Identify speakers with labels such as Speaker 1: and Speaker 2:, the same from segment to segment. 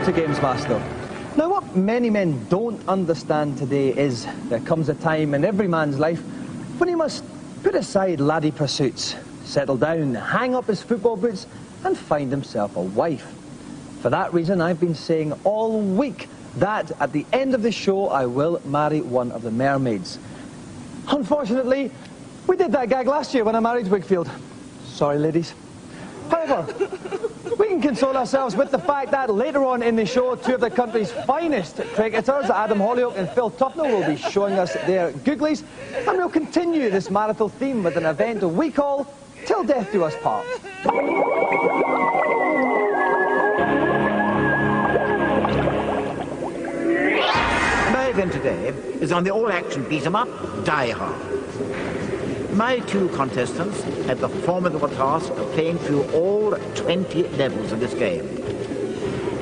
Speaker 1: to GamesMaster. Now, what many men don't understand today is there comes a time in every man's life when he must put aside laddie pursuits, settle down, hang up his football boots and find himself a wife. For that reason, I've been saying all week that at the end of the show I will marry one of the mermaids. Unfortunately, we did that gag last year when I married Wigfield. Sorry, ladies. However, we can console ourselves with the fact that later on in the show, two of the country's finest cricketers, Adam Hollioake and Phil Tufnell, will be showing us their googlies, and we'll continue this marathon theme with an event we call Till Death Do Us Part.
Speaker 2: My event today is on the all-action beat-em-up, Die Hard. My two contestants had the formidable task of playing through all 20 levels of this game.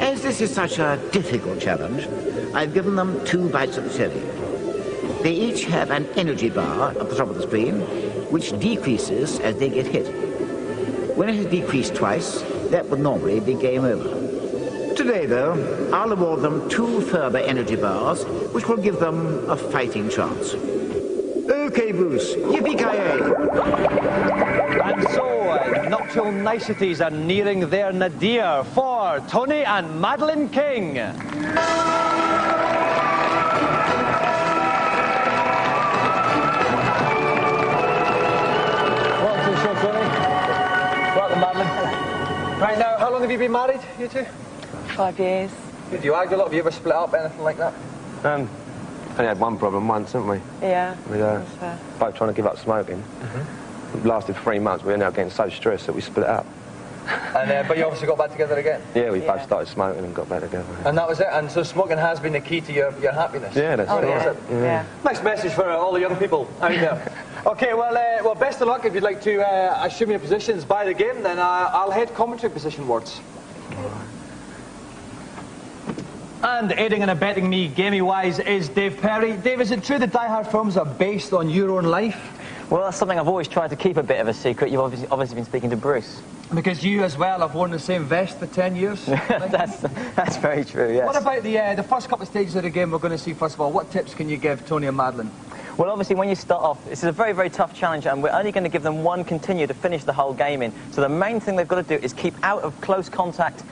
Speaker 2: As this is such a difficult challenge, I've given them 2 bites of the cherry. They each have an energy bar at the top of the screen, which decreases as they get hit. When it has decreased twice, that would normally be game over. Today, though, I'll award them 2 further energy bars, which will give them a fighting chance. Okay, Bruce, yippee-ki-yay!
Speaker 1: And so, nuptial niceties are nearing their nadir for Tony and Madeline King. Welcome to the show, Tony. Welcome, Madeline. Right now, how long have you been married, you two?
Speaker 3: 5 years.
Speaker 1: Do you argue a lot? Have you ever split up, anything like that?
Speaker 4: Only had one problem once, haven't we?
Speaker 3: Yeah.
Speaker 4: We both trying to give up smoking. It lasted 3 months. We ended up getting so stressed that we split up.
Speaker 1: And but you obviously got back together again?
Speaker 4: Yeah, we both started smoking and got back together.
Speaker 1: And that was it? And so smoking has been the key to your happiness?
Speaker 4: Yeah, that's right.
Speaker 3: Yeah.
Speaker 1: Nice message for all the young people out there. Okay, well, best of luck. If you'd like to assume your positions by the game, then I'll head commentary position wards. And aiding and abetting me, gamey-wise, is Dave Perry. Dave, is it true that Die Hard films are based on your own life?
Speaker 5: Well, that's something I've always tried to keep a bit of a secret. You've obviously been speaking to Bruce.
Speaker 1: Because you as well have worn the same vest for 10 years.
Speaker 5: that's very true, yes.
Speaker 1: What about the first couple of stages of the game we're going to see, first of all? What tips can you give Tony and Madeline?
Speaker 5: Well, obviously, when you start off, this is a very, very tough challenge, and we're only going to give them one continue to finish the whole game in. So the main thing they've got to do is keep out of close contact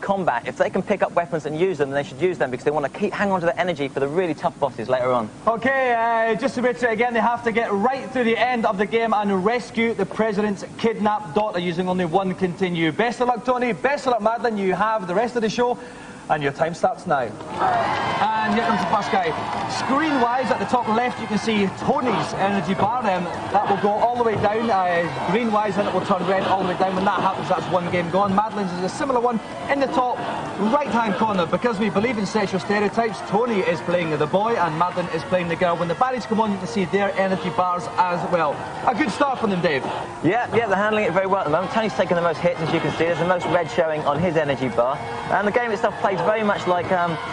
Speaker 5: combat. If they can pick up weapons and use them, then they should use them, because they want to hang on to their energy for the really tough bosses later on. Okay, just to reiterate again, they have to get right through the end of the game and rescue the president's kidnapped daughter using only one continue. Best of luck, Tony. Best of luck, Madeline. You have the rest of the show. And your time starts now. And here comes the first guy. Screen-wise, at the top left, you can see Tony's energy bar. That will go all the way down. Green-wise, and it will turn red all the way down. When that happens, that's one game gone. Madeline's is a similar one in the top right-hand corner. Because we believe in sexual stereotypes, Tony is playing the boy and Madeline is playing the girl. When the baddies come on, you can see their energy bars as well. A good start for them, Dave. Yeah, they're handling it very well at the moment. Tony's taking the most hits, as you can see. There's the most red showing on his energy bar. And the game itself plays very much like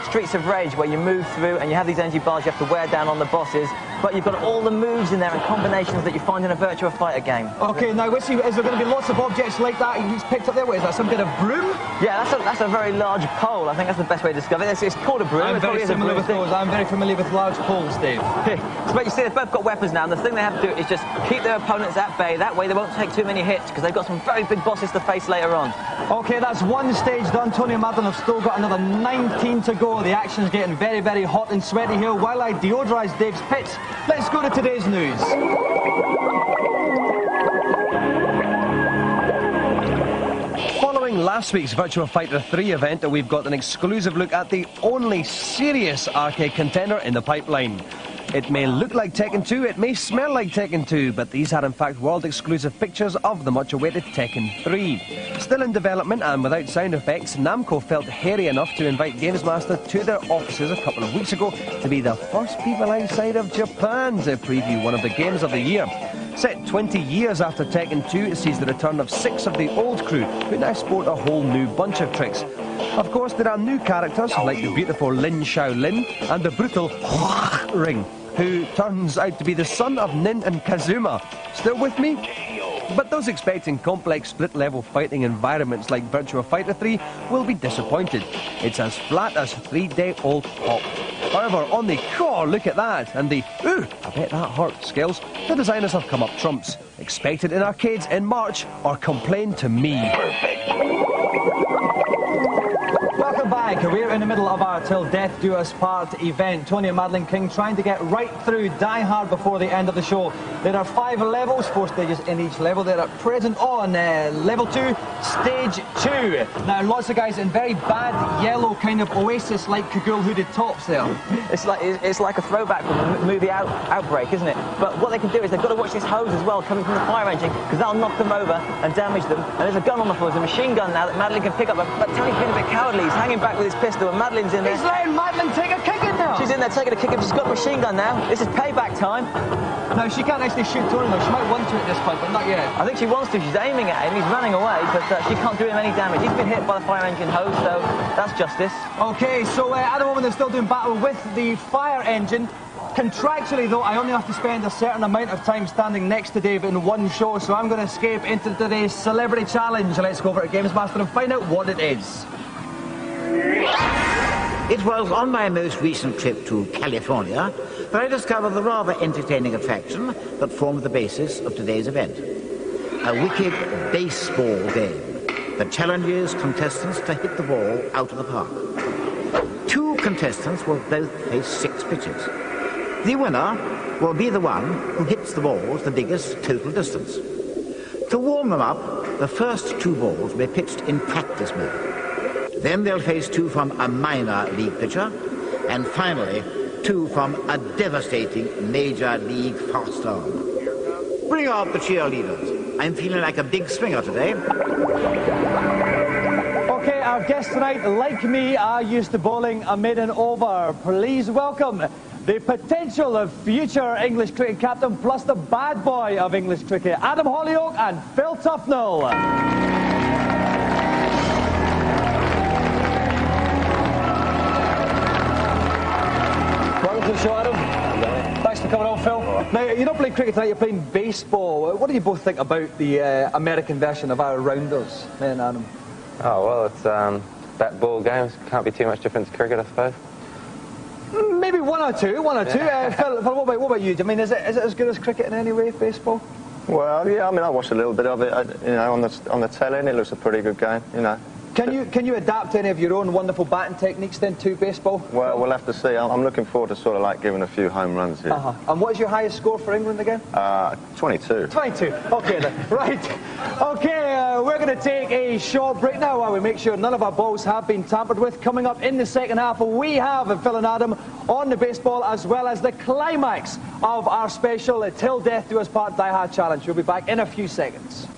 Speaker 5: Streets of Rage, where you move through and you have these energy bars you have to wear down on the bosses, but you've got all the moves in there and combinations that you find in a Virtua Fighter game. Okay, now is there going to be lots of objects like that he's picked up there? What is that, some kind of broom? Yeah, that's a very large pole. I think that's the best way to describe it. It's called a broom.
Speaker 1: I'm very familiar with those. I'm very familiar with large poles, Dave.
Speaker 5: But you see, they've both got weapons now, and the thing they have to do is just keep their opponents at bay. That way they won't take too many hits, because they've got some very big bosses to face later on. Okay, that's one stage done. Tony and Madeline have still got another 19 to go. The action's getting very, very hot and sweaty here. While I deodorise Dave's pits, let's go to today's news. Following last week's Virtua Fighter 3 event, we've got an exclusive look at the only serious arcade contender in the pipeline. It may look like Tekken 2, it may smell like Tekken 2, but these are in fact world-exclusive pictures of the much-awaited Tekken 3. Still in development and without sound effects, Namco felt hairy enough to invite GamesMaster to their offices a couple of weeks ago to be the first people outside of Japan to preview one of the games of the year. Set 20 years after Tekken 2, it sees the return of 6 of the old crew, who now sport a whole new bunch of tricks. Of course, there are new characters, like the beautiful Lin Shaolin and the brutal Ring, who turns out to be the son of Nin and Kazuma. Still with me?
Speaker 1: But those expecting complex split-level fighting environments like Virtua Fighter 3 will be disappointed. It's as flat as 3-day-old pop. However, on the "oh, look at that" and the "ooh, I bet that hurt" scales, the designers have come up trumps. Expect it in arcades in March or complain to me. Welcome back. We're in the middle of our Till Death Do Us Part event. Tony and Madeline King trying to get right through Die Hard before the end of the show. There are 5 levels, 4 stages in each level. They're at present on level 2, stage 2. Now, lots of guys in very bad yellow kind of Oasis-like Kagul hooded tops there.
Speaker 5: It's like a throwback from the movie Outbreak, isn't it? But what they can do is they've got to watch this hose as well coming from the fire engine, because that'll knock them over and damage them. And there's a gun on the floor. There's a machine gun now that Madeline can pick up. But Tony's been a bit cowardly. He's hanging back with his pistol, and Madeline's in there.
Speaker 1: He's letting Madeline take a kick in now.
Speaker 5: She's in there taking a kick in. She's got a machine gun now. This is payback time.
Speaker 1: No, she can't actually shoot Tony though. She might want to at this point, but not yet.
Speaker 5: I think she wants to. She's aiming at him. He's running away, but she can't do him any damage. He's been hit by the fire engine hose, so that's justice.
Speaker 1: Okay, so at the moment they're still doing battle with the fire engine. Contractually, though, I only have to spend a certain amount of time standing next to Dave in one show, so I'm going to escape into today's Celebrity Challenge. Let's go over to GamesMaster and find out what it is.
Speaker 2: It was on my most recent trip to California that I discovered the rather entertaining attraction that formed the basis of today's event. A wicked baseball game that challenges contestants to hit the ball out of the park. 2 contestants will both face 6 pitches. The winner will be the one who hits the balls the biggest total distance. To warm them up, the first 2 balls will be pitched in practice mode. Then they'll face 2 from a minor league pitcher, and finally 2 from a devastating major league fast arm. Bring out the cheerleaders. I'm feeling like a big swinger today.
Speaker 1: Okay, our guests tonight, like me, are used to bowling a maiden over. Please welcome the potential of future English cricket captain plus the bad boy of English cricket, Adam Hollioake and Phil Tufnell. Welcome to the show, Adam. Thanks for coming on, Phil. Now, you're not playing cricket tonight, you're playing baseball. What do you both think about the American version of our rounders, me and Adam?
Speaker 4: Oh, well, it's bat ball games. Can't be too much different to cricket, I suppose.
Speaker 1: Maybe one or two. Phil, what about you? I mean, is it as good as cricket in any way, baseball?
Speaker 3: Well, yeah, I mean, I watched a little bit of it, on the telly, and it looks a pretty good game,
Speaker 1: Can you adapt any of your own wonderful batting techniques then to baseball?
Speaker 3: Well, we'll have to see. I'm looking forward to sort of like giving a few home runs here.
Speaker 1: And what is your highest score for England again?
Speaker 3: 22.
Speaker 1: 22. Okay then. Right. Okay, we're going to take a short break now while we make sure none of our balls have been tampered with. Coming up in the second half, we have Phil and Adam on the baseball, as well as the climax of our special Till Death Do Us Part Die Hard Challenge. We'll be back in a few seconds.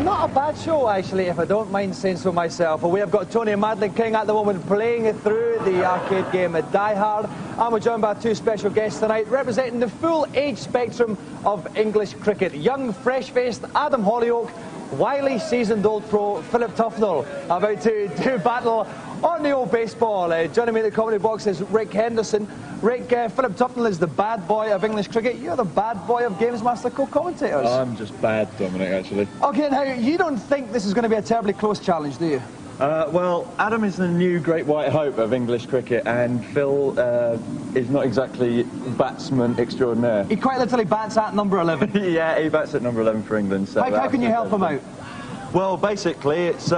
Speaker 1: Not a bad show, actually, if I don't mind saying so myself. We have got Tony and Madeline King at the moment playing through the arcade game Die Hard, and we're joined by 2 special guests tonight representing the full age spectrum of English cricket. Young, fresh-faced Adam Hollioake, wily, seasoned-old pro Philip Tufnell, about to do battle on the old baseball. Joining me in the comedy box is Rick Henderson. Rick, Philip Tufnell is the bad boy of English cricket. You're the bad boy of GamesMaster co-commentators.
Speaker 6: I'm just bad, Dominic, actually.
Speaker 1: Okay, now, you don't think this is going to be a terribly close challenge, do you?
Speaker 6: Well, Adam is the new great white hope of English cricket, and Phil is not exactly batsman extraordinaire.
Speaker 1: He quite literally bats at number 11.
Speaker 6: Yeah, he bats at number 11 for England. So
Speaker 1: how can you help him out?
Speaker 6: Well, basically, it's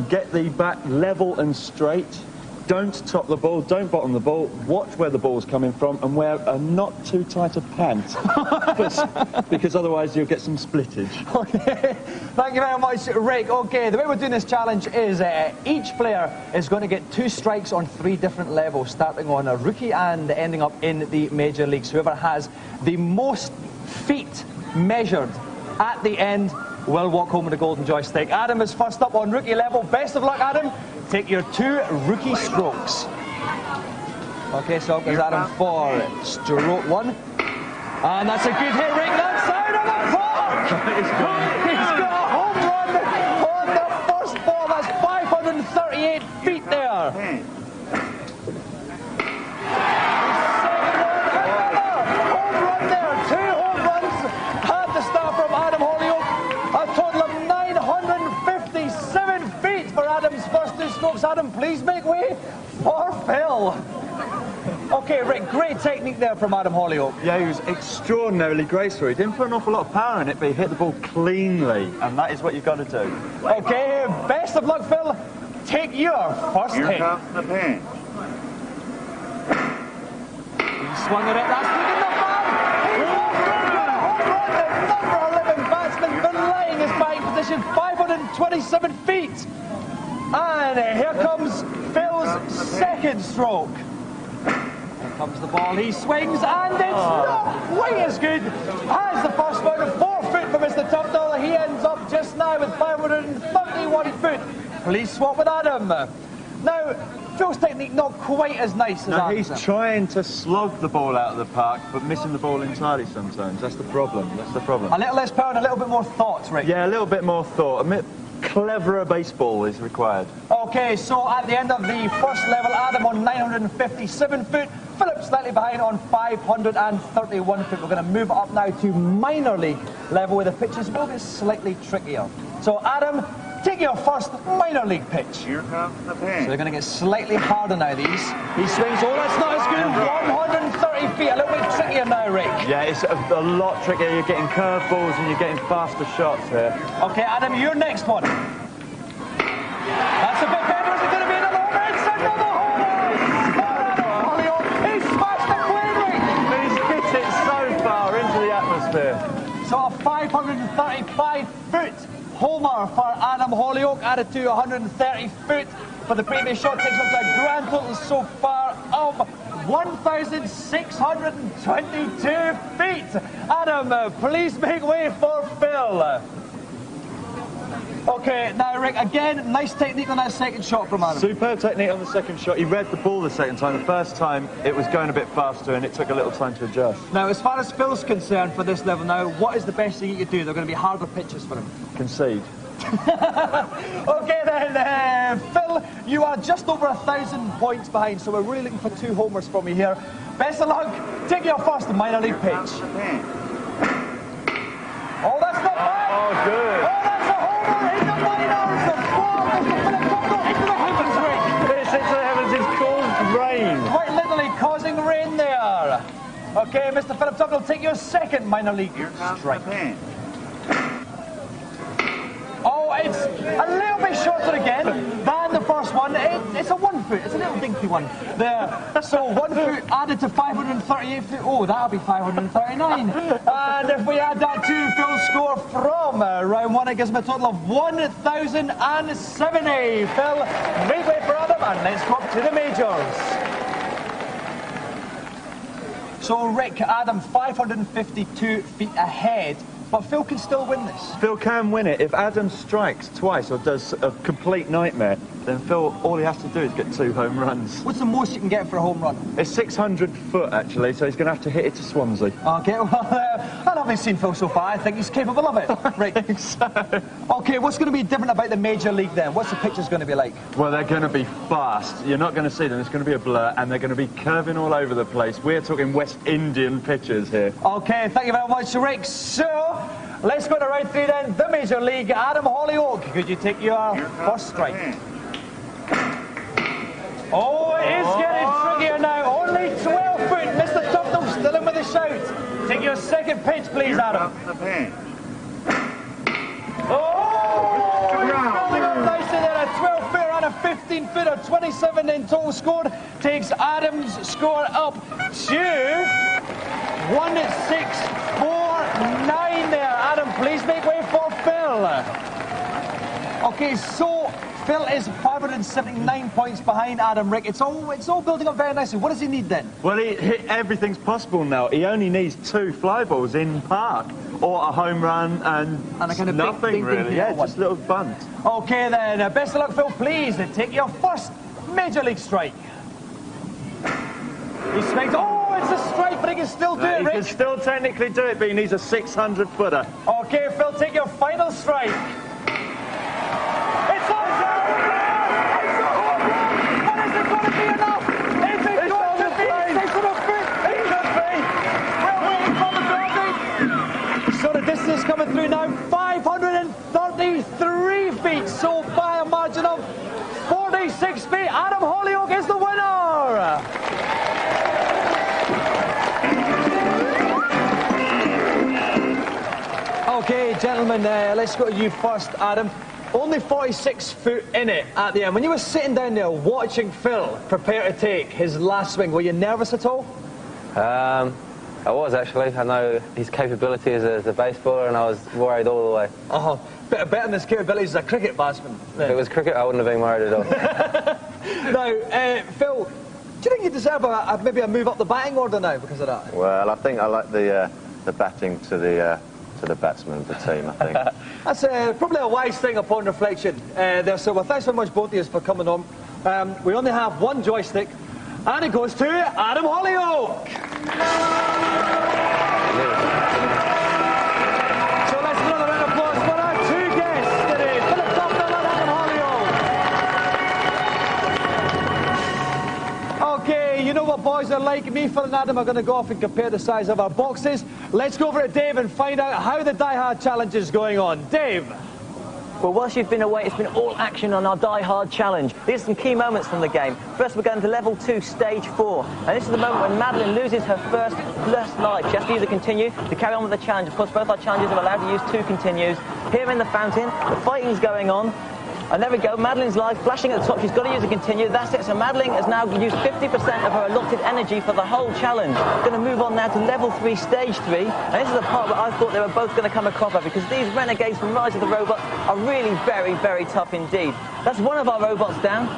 Speaker 6: get the bat level and straight. Don't top the ball, don't bottom the ball, watch where the ball's coming from, and wear a not too tight a pant, because otherwise you'll get some splittage. Okay,
Speaker 1: thank you very much, Rick. Okay, the way we're doing this challenge is each player is going to get 2 strikes on 3 different levels, starting on a rookie and ending up in the major leagues. Whoever has the most feet measured at the end will walk home with a golden joystick. Adam is first up on rookie level. Best of luck, Adam. Take your 2 rookie strokes. Okay, so up goes Adam for stroke 1. And that's a good hit, Rick. That side of the park! He's got a home run on the 138 feet there. Home run there. 2 home runs at the start from Adam Hollioake. A total of 957 feet for Adam's first 2 strokes. Adam, please make way for Phil. Okay, Rick, great technique there from Adam Hollioake.
Speaker 6: Yeah, he was extraordinarily graceful. He didn't put an awful lot of power in it, but he hit the ball cleanly, and that is what you've got to do.
Speaker 1: Okay, best of luck, Phil. Take your first hit.
Speaker 2: Here comes the pin.
Speaker 1: He swung at it, that's taken the ball. He's off the number 11 batsman, belaying his batting position, 527 feet. And here comes Phil's second stroke. Here comes the ball, he swings, and it's not quite as good as the first one. 4 foot for Mr. Tufnell. He ends up just now with 531 foot. Please swap with Adam. Now, Phil's technique not quite as nice as Adam's.
Speaker 6: He's trying to slog the ball out of the park, but missing the ball entirely sometimes. That's the problem. That's the problem.
Speaker 1: A little less power and a little bit more thought, Rick.
Speaker 6: Yeah, a little bit more thought. A bit cleverer baseball is required.
Speaker 1: Okay, so at the end of the first level, Adam on 957 foot, Philip slightly behind on 531 foot. We're going to move up now to minor league level where the pitches will get slightly trickier. So Adam, take your first minor league pitch.
Speaker 2: Here comes the
Speaker 1: So
Speaker 2: pin.
Speaker 1: they're going to get slightly harder now, these. He swings, oh, that's not as good. 130 feet, a little bit trickier now, Rick.
Speaker 6: Yeah, it's a lot trickier. You're getting curveballs and you're getting faster shots here.
Speaker 1: Okay, Adam, your next one. That's a bit better. Is it going to be another home run? It's another home run! Adam Hollioake, he smashed it cleanly!
Speaker 6: He's hit it so far into the atmosphere.
Speaker 1: So a 535 foot homer for Adam Hollioake, added to 130 foot for the previous shot, takes us to a grand total so far of 1,622 feet. Adam, please make way for Phil. Okay, now Rick, again, nice technique on that second shot from Adam.
Speaker 6: Superb technique on the second shot. He read the ball the second time. The first time, it was going a bit faster and it took a little time to adjust.
Speaker 1: Now, as far as Phil's concerned for this level now, what is the best thing you could do? They're going to be harder pitches for him.
Speaker 6: Concede.
Speaker 1: Okay then, Phil, you are just over 1,000 points behind, so we're really looking for 2 homers from you here. Best of luck. Take your first minor league pitch. Oh, that's not bad.
Speaker 6: Oh, good.
Speaker 1: Oh, that's a homer in the minors. The ball goes to Philip Tufnell into the heavens, Rick.
Speaker 6: It's into the heavens. It's caused rain.
Speaker 1: Quite literally causing rain there. Okay, Mr. Philip Tufnell, take your second minor league strike. Oh, it's a little bit shorter again than the first one. It's a 1 foot. It's a little dinky one there. So 1 foot added to 538 feet. Oh, that'll be 539. And if we add that to Phil's score from round 1, it gives him a total of 1,070. Phil, make way for Adam, and let's go up to the majors. So Rick, Adam, 552 feet ahead. But Phil can still win this.
Speaker 6: Phil can win it. If Adam strikes twice or does a complete nightmare, then Phil, all he has to do is get 2 home runs.
Speaker 1: What's the most you can get for a home run?
Speaker 6: It's 600 foot, actually, so he's going to have to hit it to Swansea.
Speaker 1: Okay, well, I haven't seen Phil so far. I think he's capable of it. Right.
Speaker 6: I think so.
Speaker 1: Okay, what's going to be different about the Major League then? What's the pitches going to be like?
Speaker 6: Well, they're going to be fast. You're not going to see them. It's going to be a blur, and they're going to be curving all over the place. We're talking West Indian pitches here.
Speaker 1: Okay, thank you very much, Rick. So, let's go to round 3 then. The Major League. Adam Hollioake, could you take your first strike? Oh, it is getting trickier now. Only 12 foot. Mr. Tufnell still in with a shout. Take your second pitch, please, Adam. Oh, building up nicely there. A 12 footer and a 15 footer. 27 in total scored. Takes Adam's score up to 1,649 there. Adam, please make way for Phil. Okay, so Phil is 579 points behind Adam, Rick. It's all building up very nicely. What does he need then?
Speaker 6: Well, everything's possible now. He only needs 2 fly balls in park, or a home run and
Speaker 1: a kind of
Speaker 6: nothing
Speaker 1: big
Speaker 6: really. Yeah, just a little bunt.
Speaker 1: Okay then, best of luck, Phil. Please take your first Major League strike. He swings. Oh, it's a strike, but he can still do it,
Speaker 6: He
Speaker 1: Rick.
Speaker 6: can still technically do it, but he needs a 600 footer.
Speaker 1: Okay, Phil, take your final strike. It's a home run! It's a 46 feet. Adam Hollioake is the winner. Okay, gentlemen, let's go to you first, Adam. Only 46 foot in it at the end. When you were sitting down there watching Phil prepare to take his last swing, were you nervous at all?
Speaker 4: I was actually. I know his capabilities as a baseballer, and I was worried all the way.
Speaker 1: Oh, better than his capabilities as a cricket batsman.
Speaker 4: If it was cricket, I wouldn't have been worried at all.
Speaker 1: Now, Phil, do you think you deserve maybe a move up the batting order now because of that?
Speaker 3: Well, I think I like the batting to the batsman of the team, I think.
Speaker 1: That's probably a wise thing upon reflection there. So, well, thanks very much, both of you, for coming on. We only have one joystick, and it goes to Adam Hollioake. So let's give another round of applause for our two guests today, Philip Tufnell and Adam Hollioake. Okay, you know what boys are like. Me, Phil and Adam are going to go off and compare the size of our boxes. Let's go over to Dave and find out how the Die Hard challenge is going on. Dave.
Speaker 5: Well, whilst you've been away, it's been all action on our Die Hard challenge. These are some key moments from the game. First, we're going to level 2, stage 4. And this is the moment when Madeline loses her first life. She has to use a continue to carry on with the challenge. Of course, both our challenges are allowed to use 2 continues. Here in the fountain, the fighting's going on. And there we go, Madeline's life flashing at the top. She's got to use a continue. That's it. So Madeline has now used 50% of her allotted energy for the whole challenge. Going to move on now to level 3, stage 3. And this is the part where I thought they were both going to come a cropper, because these renegades from Rise of the Robots are really very, very tough indeed. That's one of our robots down.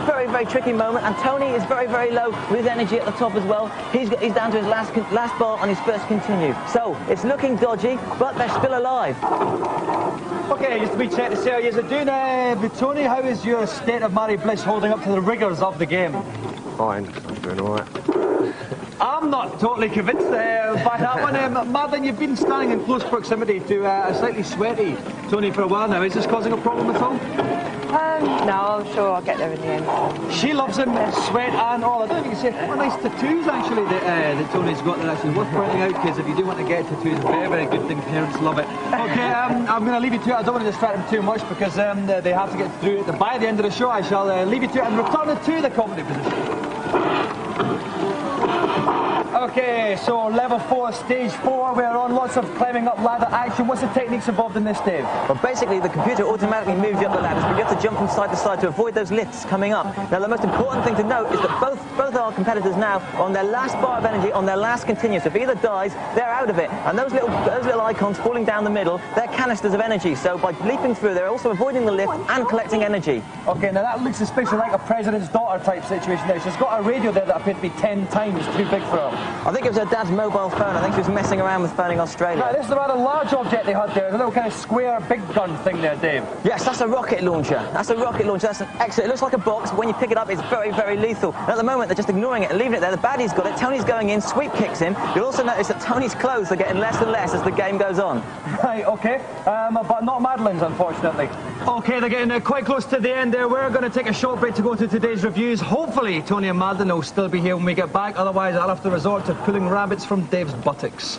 Speaker 5: Very, very tricky moment. And Tony is very, very low with his energy at the top as well. He's down to his last bar on his first continue. So it's looking dodgy, but they're still alive.
Speaker 1: Okay, just a wee check to see how you're doing. Tony, how is your state of Mary Bliss holding up to the rigours of the game?
Speaker 4: Fine, I'm doing all right.
Speaker 1: I'm not totally convinced by that one. Madeline, you've been standing in close proximity to a slightly sweaty Tony for a while now. Is this causing a problem at all?
Speaker 7: No, I'm sure I'll get there in the end.
Speaker 1: She loves him, sweat and all. I don't think you can say what nice tattoos actually that Tony's got. They're actually worth pointing out, kids. If you do want to get tattoos, very, very good thing. Parents love it. Okay, I'm going to leave you to it. I don't want to distract them too much because they have to get through it. By the end of the show, I shall leave you to it and return it to the comedy position. Okay, so level 4, stage 4, we're on lots of climbing up ladder action. What's the techniques involved in this, Dave?
Speaker 5: Well, basically, the computer automatically moves you up the ladders, but you have to jump from side to side to avoid those lifts coming up. Now, the most important thing to note is that both our competitors now are on their last bar of energy, on their last continuous. If either dies, they're out of it. And those little icons falling down the middle, they're canisters of energy. So by leaping through, they're also avoiding the lift and collecting energy.
Speaker 1: Okay, now that looks especially like a president's daughter type situation there. She's got a radio there that appeared to be 10 times too big for her.
Speaker 5: I think it was her dad's mobile phone. I think she was messing around with phoning Australia.
Speaker 1: Now, this is a rather large object they had there. A little kind of square big gun thing there, Dave.
Speaker 5: Yes, that's a rocket launcher. That's a rocket launcher. That's an excellent. It looks like a box, but when you pick it up, it's very, very lethal. And at the moment, they're just ignoring it and leaving it there. The baddie's got it. Tony's going in. Sweep kicks him. You'll also notice that Tony's clothes are getting less and less as the game goes on.
Speaker 1: Right, okay. But not Madeline's, unfortunately. Okay, they're getting quite close to the end there. We're going to take a short break to go to today's reviews. Hopefully, Tony and Madeline will still be here when we get back. Otherwise, I'll have to resort to pulling rabbits from Dave's buttocks.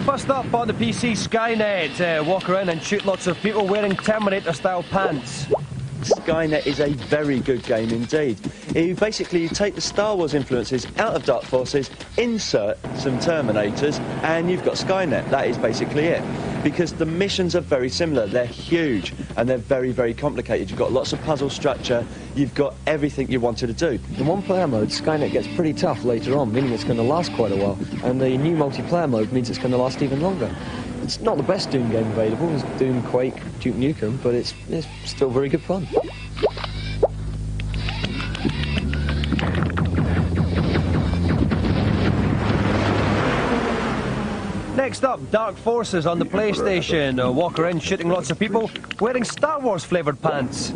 Speaker 1: First up on the PC, Skynet. Walk around and shoot lots of people wearing Terminator-style pants.
Speaker 6: Skynet is a very good game indeed. You basically take the Star Wars influences out of Dark Forces, insert some Terminators, and you've got Skynet. That is basically it. Because the missions are very similar. They're huge, and they're very, very complicated. You've got lots of puzzle structure. You've got everything you wanted to do.
Speaker 8: In one-player mode, Skynet gets pretty tough later on, meaning it's going to last quite a while. And the new multiplayer mode means it's going to last even longer. It's not the best Doom game available. It's Doom, Quake, Duke Nukem, but it's still very good fun.
Speaker 1: Next up, Dark Forces on the PlayStation. Walk around shooting lots of people wearing Star Wars flavoured pants.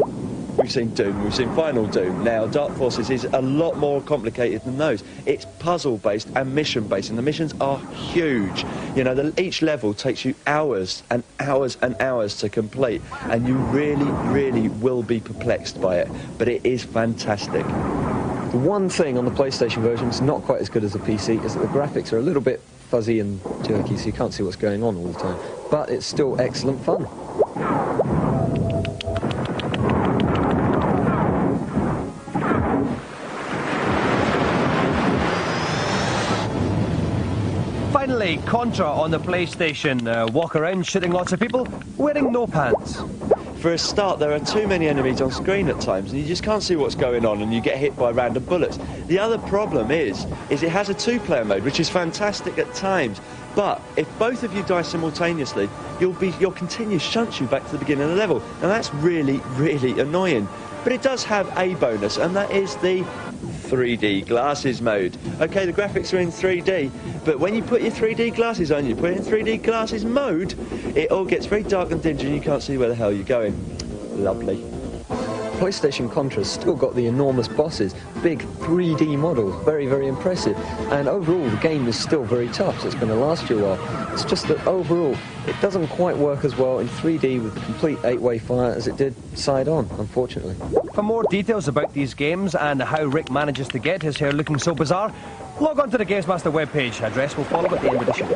Speaker 6: We've seen Doom, we've seen Final Doom. Now, Dark Forces is a lot more complicated than those. It's puzzle-based and mission-based, and the missions are huge. You know, each level takes you hours and hours and hours to complete, and you really, really will be perplexed by it. But it is fantastic.
Speaker 8: The one thing on the PlayStation version that's not quite as good as the PC is that the graphics are a little bit fuzzy and jerky, so you can't see what's going on all the time. But it's still excellent fun.
Speaker 1: Finally, Contra on the PlayStation. Walk around shooting lots of people, wearing no pants.
Speaker 6: For a start, there are too many enemies on screen at times, and you just can't see what's going on, and you get hit by random bullets. The other problem is it has a two-player mode, which is fantastic at times, but if both of you die simultaneously, your continuous shunts you back to the beginning of the level, and that's really, really annoying. But it does have a bonus, and that is the 3D glasses mode. Okay, the graphics are in 3D, but when you put your 3D glasses on, you put it in 3D glasses mode, it all gets very dark and dingy and you can't see where the hell you're going. Lovely.
Speaker 8: PlayStation Contra's still got the enormous bosses, big 3D models, very, very impressive. And overall, the game is still very tough, so it's going to last you a while. It's just that overall, it doesn't quite work as well in 3D with the complete 8-way fire as it did side-on, unfortunately.
Speaker 1: For more details about these games and how Rick manages to get his hair looking so bizarre, log on to the GamesMaster webpage. Address will follow at the end of the show.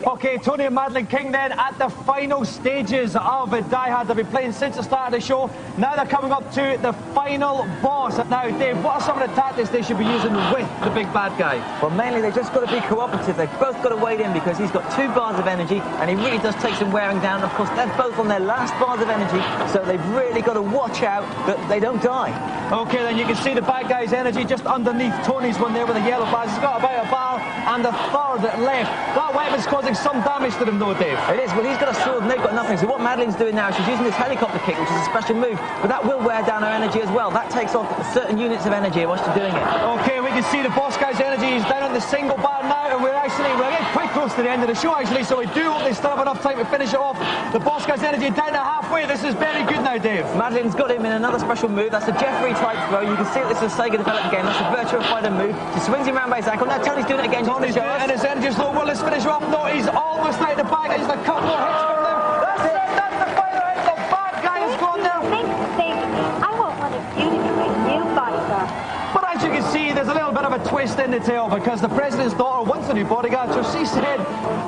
Speaker 1: OK, Tony and Madeline King then at the final stages of Die Hard. They've been playing since the start of the show. Now they're coming up to the final boss. Now, Dave, what are some of the tactics they should be using with the big bad guy?
Speaker 5: Well, mainly they've just got to be cooperative. They've both got to wade in because he's got 2 bars of energy and he really does take some wearing down. Of course, they're both on their last bars of energy, so they've really got to watch out that they don't die.
Speaker 1: OK, then you can see the bad guy's energy just underneath Tony's one there with the yellow bars. He's got about a bar and a third left. That weapon's causing some damage to them though, Dave.
Speaker 5: It is. Well, he's got a sword and they've got nothing. So what Madeline's doing now, she's using this helicopter kick, which is a special move, but that will wear down her energy as well. That takes off certain units of energy while she's doing it.
Speaker 1: OK, we can see the boss guy's energy is down on the single bar now, and we're getting quite close to the end of the show actually, so we do hope they still have enough time to finish it off. The boss guy's energy down to halfway. This is very good now, Dave.
Speaker 5: Madeline's got him in another special move. That's a Jeffrey type throw. You can see that this is a Sega developed game. That's a Virtua Fighter move. She swings him around by his ankle. Now Tony's doing it again.
Speaker 1: Tony's doing it and his energy's low. Well, let's finish off. No, he's almost out the bag. He's a couple more hits from them. That's it. That's the final hit. The bad guy has gone there.
Speaker 7: I want one of you to be my new bodyguard.
Speaker 1: But as you can see, there's a little bit of a twist in the tale because the president's daughter wants a new bodyguard, so she said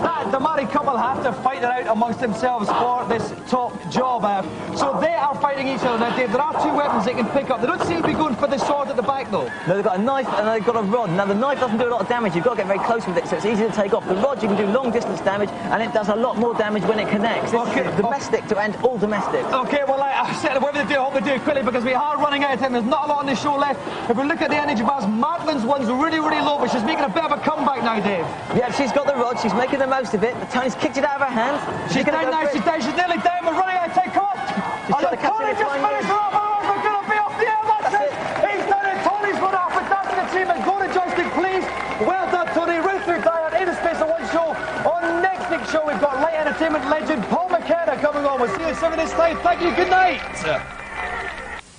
Speaker 1: that the married couple have to fight it out amongst themselves for this top job. So they are fighting each other. Now, Dave, there are 2 weapons they can pick up. They don't seem to be going for the sword at the back, though.
Speaker 5: No, they've got a knife and they've got a rod. Now, the knife doesn't do a lot of damage. You've got to get very close with it, so it's easy to take off. The rod, you can do long-distance damage, and it does a lot more damage when it connects. This is domestic to end all domestics.
Speaker 1: OK, well, I said whatever they do, I hope they do it quickly because we are running out of time. There's not a lot on the show left. If we look at the energy bars, Madeline's one's really, really low, but she's making a bit of a comeback now, Dave.
Speaker 5: Yeah, she's got the rod. She's making the most of it. But Tony's kicked it out of her hand.
Speaker 1: She's down now. She's down. She's nearly down. We're running out of time. Come on.
Speaker 5: She's trying to catch
Speaker 1: Tony
Speaker 5: it.
Speaker 1: just finished her off. Otherwise, we're going to be off the air. That's it. He's done it. Tony's run off. Fantastic achievement. Go to joystick, please. Well done, Tony. Right through Die Hard in the space of one show. On next week's show, we've got light entertainment legend Paul McKenna coming on. We'll see you at 7 this time. Thank you. Good night.